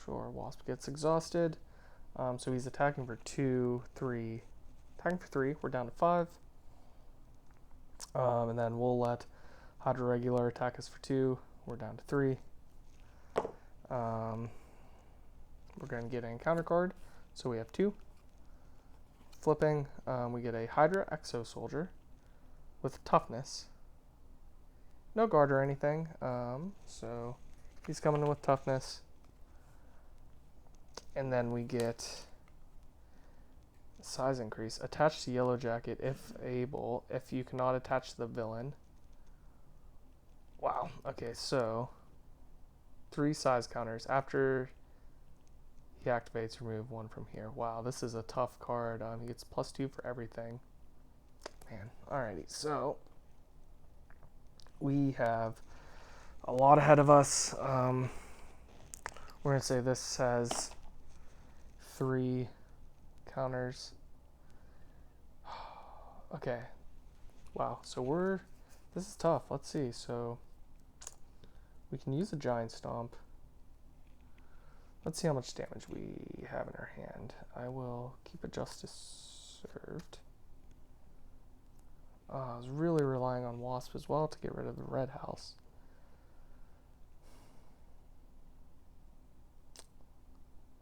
Sure, Wasp gets exhausted. So he's attacking for 2, 3. Attacking for 3, we're down to 5. And then we'll let Hydra Regular attack us for 2. We're down to 3. We're we're going to get an encounter card. So we have 2. Flipping, we get a Hydra Exo Soldier with toughness. No guard or anything, so he's coming in with toughness. And then we get size increase. Attach to Yellow Jacket if able, if you cannot attach the villain. Wow, okay, so 3 size counters. After he activates, remove 1 from here. Wow, this is a tough card. He gets +2 for everything. Man, alrighty, so we have a lot ahead of us. We're going to say this has 3 counters. Okay. Wow, so this is tough. Let's see. So we can use a Giant Stomp. Let's see how much damage we have in our hand. I will keep a Justice Served. I was really relying on Wasp as well to get rid of the red house.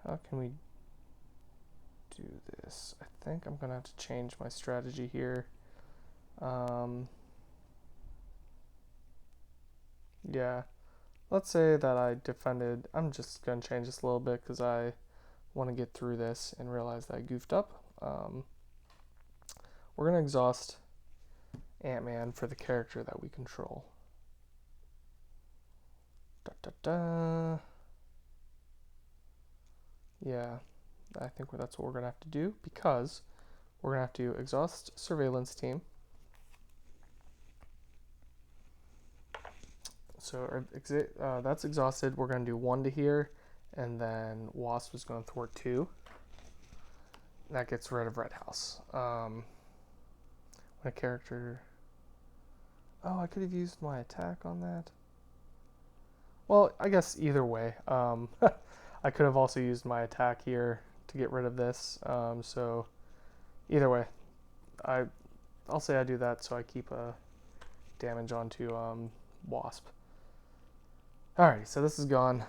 How can we do this? I think I'm going to have to change my strategy here. Yeah, let's say that I defended. I'm just going to change this a little bit because I want to get through this and realize that I goofed up. We're going to exhaust Ant-Man for the character that we control. Da, da, da. Yeah, I think that's what we're going to have to do because we're going to have to exhaust Surveillance Team. So that's exhausted. We're going to do 1 to here, and then Wasp is going to thwart 2. That gets rid of Red House. When a character... Oh, I could have used my attack on that. Well, I guess either way. I could have also used my attack here to get rid of this. So either way, I'll say I do that so I keep damage onto Wasp. Alrighty, so this is gone.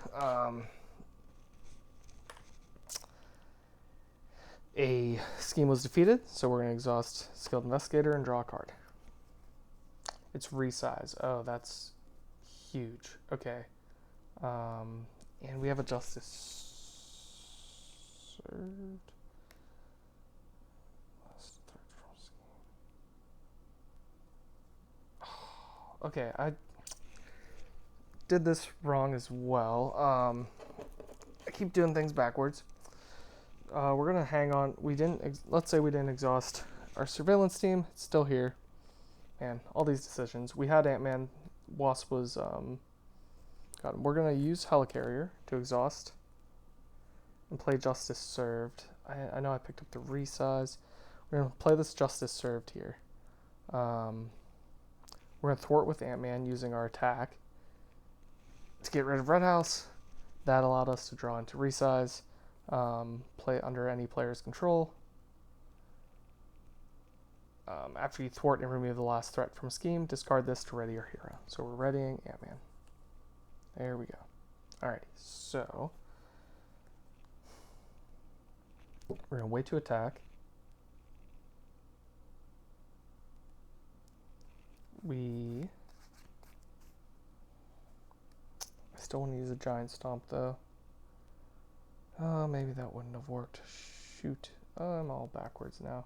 A scheme was defeated, so we're going to exhaust Skilled Investigator and draw a card. It's resize. Oh, that's huge. Okay. And we have a Justice Served. Okay, I did this wrong as well. I keep doing things backwards. We're gonna hang on. Let's say we didn't exhaust our Surveillance Team. It's still here. Man, all these decisions. We had Ant-Man. Wasp was we're gonna use Helicarrier to exhaust and play Justice Served. I know I picked up the resize. We're gonna play this Justice Served here. We're gonna thwart with Ant-Man using our attack to get rid of Red House. That allowed us to draw into resize. Play under any player's control. After you thwart and remove the last threat from scheme, discard this to ready your hero. So we're readying Ant-Man. There we go. Alrighty, so we're gonna wait to attack. I still want to use a Giant Stomp though. Maybe that wouldn't have worked. Shoot. I'm all backwards now.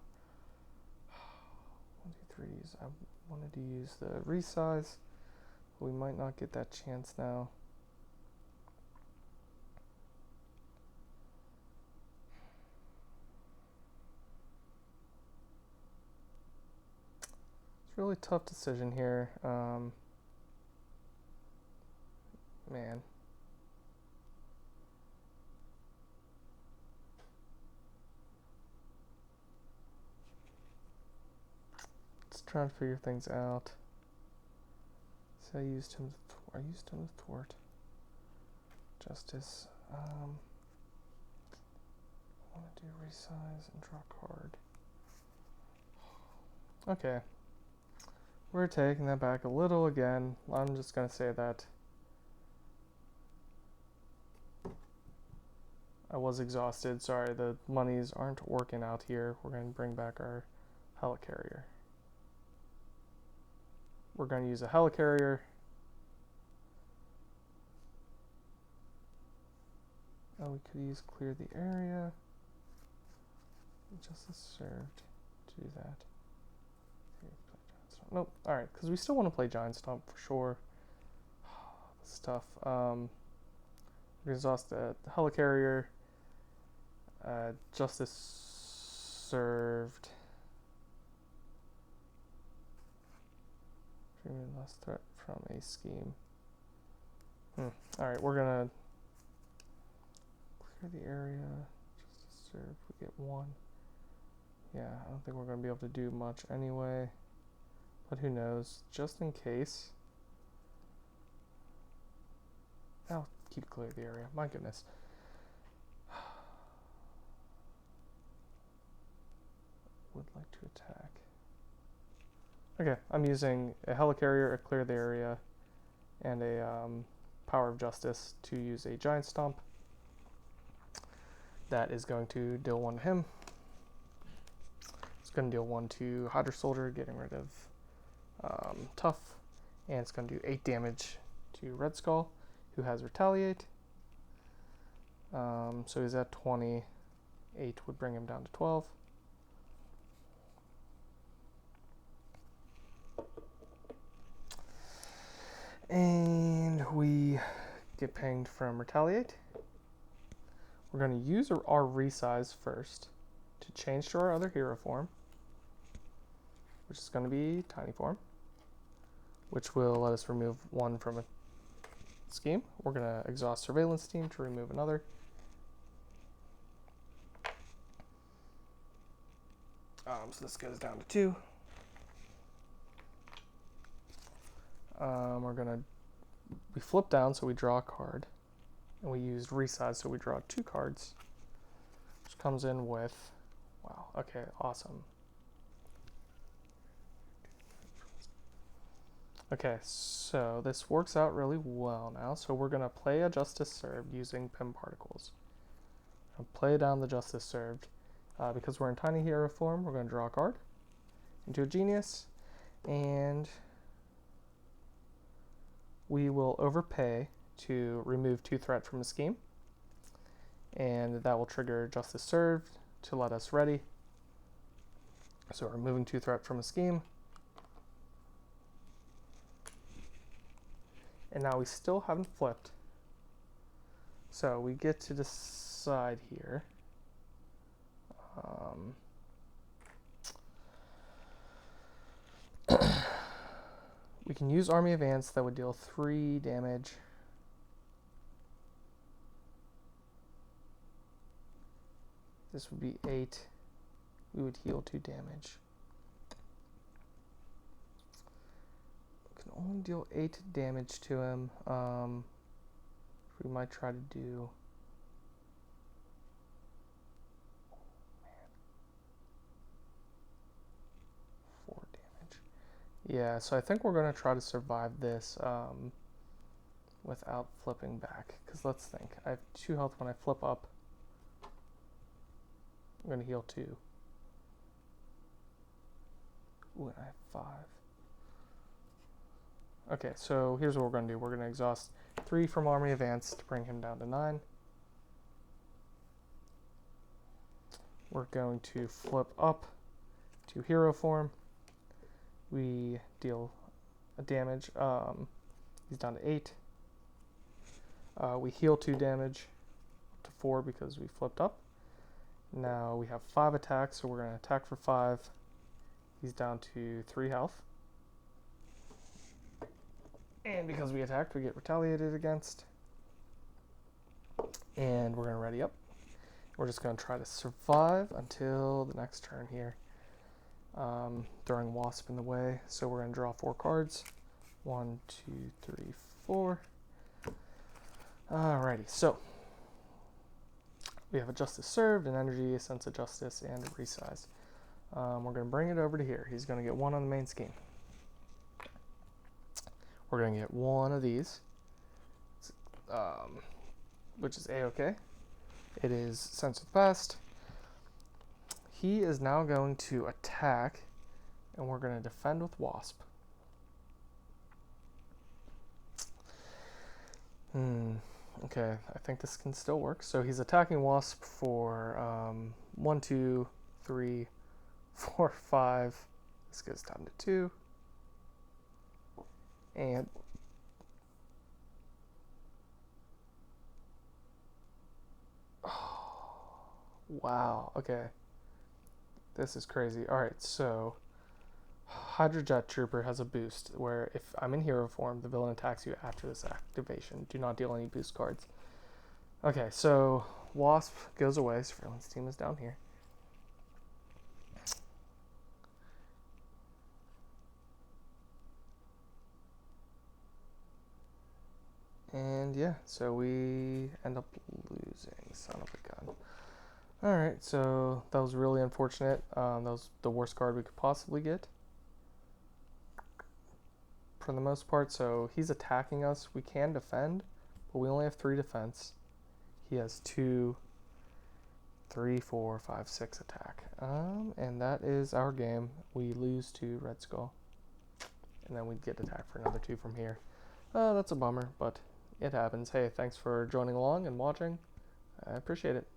1, 2, 3s. I wanted to use the resize. We might not get that chance now. It's a really tough decision here. Man. Trying to figure things out. So I used him to thwart. Justice. I want to do resize and draw a card. Okay. We're taking that back a little again. I'm just going to say that I was exhausted. Sorry, the monies aren't working out here. We're going to bring back our helicarrier. We're going to use a helicarrier. Oh, we could use clear the area. Justice served to do that. Nope. Alright, because we still want to play Giant Stomp for sure. This is tough. We're going to exhaust the helicarrier. Justice served. Remove less threat from a scheme. Alright, we're going to clear the area. Justice served. We get 1. Yeah, I don't think we're going to be able to do much anyway. But who knows? Just in case. I'll keep clear the area. My goodness. Would like to attack. Okay, I'm using a helicarrier, a clear the area, and a power of justice to use a giant stomp. That is going to deal 1 to him. It's going to deal 1 to Hydra Soldier, getting rid of Tough, and it's going to do 8 damage to Red Skull, who has Retaliate. So he's at 20. 8 would bring him down to 12. And we get pinged from Retaliate. We're going to use our resize first to change to our other hero form, which is going to be Tiny Form, which will let us remove 1 from a scheme. We're going to exhaust Surveillance Team to remove another. So this goes down to 2. We flip down, so we draw a card, and we used resize, so we draw 2 cards, which comes in with, wow, okay, awesome. Okay, so this works out really well now. So we're going to play a Justice Served using Pim Particles. I'll play down the Justice Served. Because we're in Tiny Hero form, we're going to draw a card into a Genius, and we will overpay to remove 2 threat from a scheme, and that will trigger Justice Served to let us ready. So we're removing 2 threat from a scheme. And now we still haven't flipped. So we get to decide here. We can use Army of Ants that would deal 3 damage. This would be 8. We would heal 2 damage. We can only deal 8 damage to him. We might try to do... Yeah, so I think we're going to try to survive this without flipping back. Because let's think. I have 2 health when I flip up. I'm going to heal 2. Ooh, and I have 5. Okay, so here's what we're going to do. We're going to exhaust 3 from Army of Ants to bring him down to 9. We're going to flip up to Hero Form. We deal a damage. He's down to 8. We heal 2 damage to 4 because we flipped up. Now we have 5 attacks, so we're going to attack for 5. He's down to 3 health. And because we attacked, we get retaliated against. And we're going to ready up. We're just going to try to survive until the next turn here. Throwing Wasp in the way, so we're going to draw 4 cards. 1, 2, 3, 4. Alrighty, so we have a Justice Served, an Energy, a Sense of Justice, and a Resize. We're going to bring it over to here. He's going to get 1 on the main scheme. We're going to get 1 of these, which is A-OK. It is Sense of the Past. He is now going to attack, and we're going to defend with Wasp. Okay, I think this can still work. So he's attacking Wasp for 1, 2, 3, 4, 5. This goes down to 2. And wow, okay. This is crazy. Alright, so Hydra Jet Trooper has a boost where if I'm in hero form, the villain attacks you after this activation. Do not deal any boost cards. Okay, so Wasp goes away. Surveillance team is down here. And yeah, so we end up losing. Son of a gun. Alright, so that was really unfortunate. That was the worst card we could possibly get, for the most part. So he's attacking us. We can defend, but we only have 3 defense. He has 2, 3, 4, 5, 6 attack. And that is our game. We lose to Red Skull. And then we get attacked for another 2 from here. That's a bummer, but it happens. Hey, thanks for joining along and watching. I appreciate it.